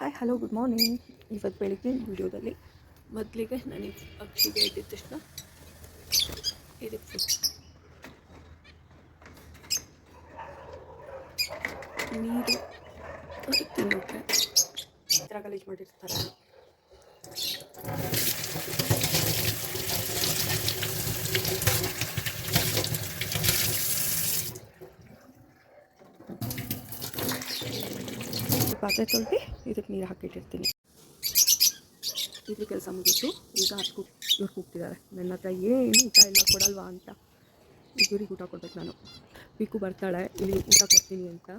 Hi hello good morning. ಇವತ್ತು ಬೆಳಿಗ್ಗೆ ವಿಡಿಯೋದಲ್ಲಿ ಮೊದಲಿಗೆ ನನಗೆ ಅಕ್ಕಿಗೆ ಇದ್ದಿದ್ದ ತಕ್ಷಣ ಇದಕ್ಕೆ ನೀರು ಅದು ತಿನ್ನೋಕ್ಕೆ ಈ ಥರ ಗಲೀಜು ಮಾಡಿರ್ತಾರೆ. ಪಾತ್ರೆ ತೊಳೆದು ಇದಕ್ಕೆ ನೀರು ಹಾಕಿಟ್ಟಿರ್ತೀನಿ. ಇದು ಕೆಲಸ ಮುಗಿತು. ಈಗ ಇವ್ರು ಕೂಗ್ತಿದ್ದಾರೆ ನನ್ನ ಹತ್ರ ಏನು ಊಟ ಎಲ್ಲ ಕೊಡಲ್ವಾ ಅಂತ. ಇವ್ರಿಗೆ ಊಟ ಕೊಡ್ಬೇಕು ನಾನು. ಪಿಕ್ಕು ಬರ್ತಾಳೆ ಇಲ್ಲಿ ಊಟ ಕೊಡ್ತೀನಿ ಅಂತ.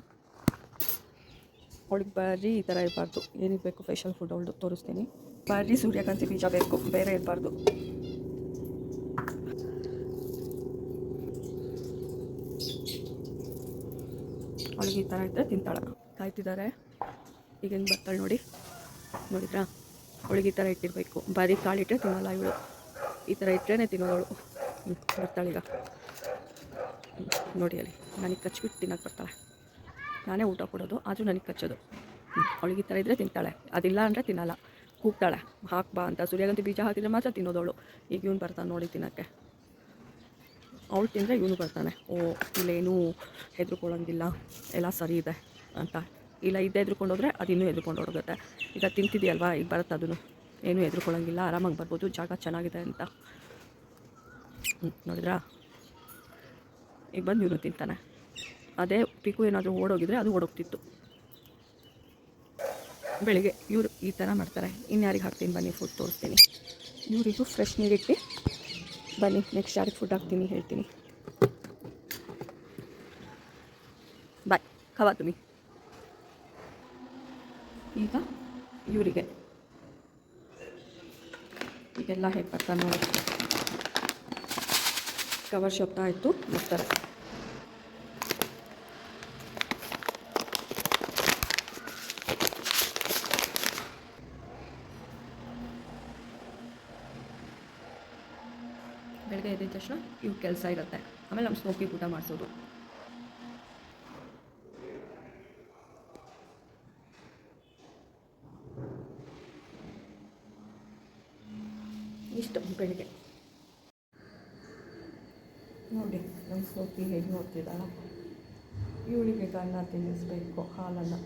ಅವಳಿಗೆ ಬರೀ ಈ ಥರ ಇರಬಾರ್ದು. ಏನಿಗೆ ಬೇಕು ಸ್ಪೆಷಲ್ ಫುಡ್ ಅವಳು ತೋರಿಸ್ತೀನಿ. ಬರೀ ಸೂರ್ಯಕಾಂತಿ ಬೀಜ ಬೇಕು, ಬೇರೆ ಇರಬಾರ್ದು. ಅವಳಿಗೆ ಈ ಥರ ಇದ್ದರೆ ತಿಂತಾಳೆ. ಕಾಯ್ತಿದ್ದಾರೆ ಈಗ ಹೆಂಗೆ ಬರ್ತಾಳೆ ನೋಡಿ, ನೋಡಿದ್ರಾ? ಅವಳಿಗೆ ಈ ಥರ ಇಟ್ಟಿರಬೇಕು. ಬರೀ ಕಾಳಿಟ್ಟರೆ ತಿನ್ನಲ್ಲ ಇವಳು, ಈ ಥರ ಇಟ್ಟರೆ ತಿನ್ನೋದವಳು. ಬರ್ತಾಳೀಗ ನೋಡಿ. ಅಲ್ಲಿ ನನಗೆ ಕಚ್ಬಿಟ್ಟು ತಿನ್ನೋಕೆ ಬರ್ತಾಳೆ. ನಾನೇ ಊಟ ಕೊಡೋದು, ಆದರೂ ನನಗೆ ಕಚ್ಚೋದು. ಅವಳಿಗೆ ಈ ಥರ ಇದ್ದರೆ ತಿಂತಾಳೆ, ಅದಿಲ್ಲ ಅಂದರೆ ತಿನ್ನಲ್ಲ. ಕೂಗ್ತಾಳೆ ಹಾಕ್ಬಾ ಅಂತ. ಸೂರ್ಯಕಾಂತಿ ಬೀಜ ಹಾಕಿದರೆ ಮಾತ್ರ ತಿನ್ನೋದವಳು. ಈಗ ಇವನು ಬರ್ತಾನೆ ನೋಡಿ ತಿನ್ನೋಕ್ಕೆ. ಅವಳು ತಿಂದರೆ ಇವನು ಬರ್ತಾನೆ. ಓ ಇಲ್ಲೇನೂ ಹೆದರ್ಕೊಳ್ಳೋಂಗಿಲ್ಲ, ಎಲ್ಲ ಸರಿ ಇದೆ ಅಂತ. ಇಲ್ಲ ಇದ್ದೇ ಹೆದ್ರುಕೊಂಡೋದ್ರೆ ಅದು ಇನ್ನೂ ಹೆದ್ರುಕೊಂಡು ಹೋಗುತ್ತೆ. ಈಗ ತಿಂತಿದೆಯಲ್ವಾ, ಈಗ ಬರುತ್ತೆ ಅದನ್ನು. ಏನೂ ಹೆದ್ರುಕೊಳ್ಳೋಂಗಿಲ್ಲ, ಆರಾಮಾಗಿ ಬರ್ಬೋದು, ಜಾಗ ಚೆನ್ನಾಗಿದೆ ಅಂತ. ನೋಡಿದ್ರಾ? ಈಗ ಬಂದು ಇವನು ತಿಂತಾನೆ. ಅದೇ ಪಿಕು ಏನಾದರೂ ಓಡೋಗಿದ್ರೆ ಅದು ಓಡೋಗ್ತಿತ್ತು. ಬೆಳಿಗ್ಗೆ ಇವರು ಈ ಥರ ಮಾಡ್ತಾರೆ. ಇನ್ಯಾರಿಗೆ ಹಾಕ್ತೀನಿ ಬನ್ನಿ, ಫುಡ್ ತೋರಿಸ್ತೀನಿ. ಇವರಿಗೂ ಫ್ರೆಶ್ ನೀರಿಟ್ಟು ಬನ್ನಿ, ನೆಕ್ಸ್ಟ್ ಯಾರಿಗೆ ಫುಡ್ ಹಾಕ್ತೀನಿ ಹೇಳ್ತೀನಿ. ಬಾಯ್ ಖವಾ ತುಮಿ. ಈಗ ಇವರಿಗೆ ಈಗೆಲ್ಲ ಹೇಗೆ ಬರ್ತಾರೆ ನೋಡಿ. ಕವರ್ ಶಬ್ದ ಆಯಿತು, ಬರ್ತಾರೆ. ಬೆಳಗ್ಗೆ ಎದ್ದ ತಕ್ಷಣ ಇವು ಕೆಲಸ ಇರುತ್ತೆ. ಆಮೇಲೆ ನಮ್ಮ ಸ್ಮೋಕಿ ಊಟ ಮಾಡಿಸೋದು. ಇಷ್ಟು ಬೆಳಿಗ್ಗೆ ನೋಡಿ ನಮ್ಮ ಸ್ಮೋಕಿ ಹೇಗೆ ನೋಡ್ತಿದ್ದಾಳ. ಇವಳಿಗೆ ಅನ್ನ ತಿನ್ನಿಸ್ಬೇಕು, ಹಾಲನ್ನು.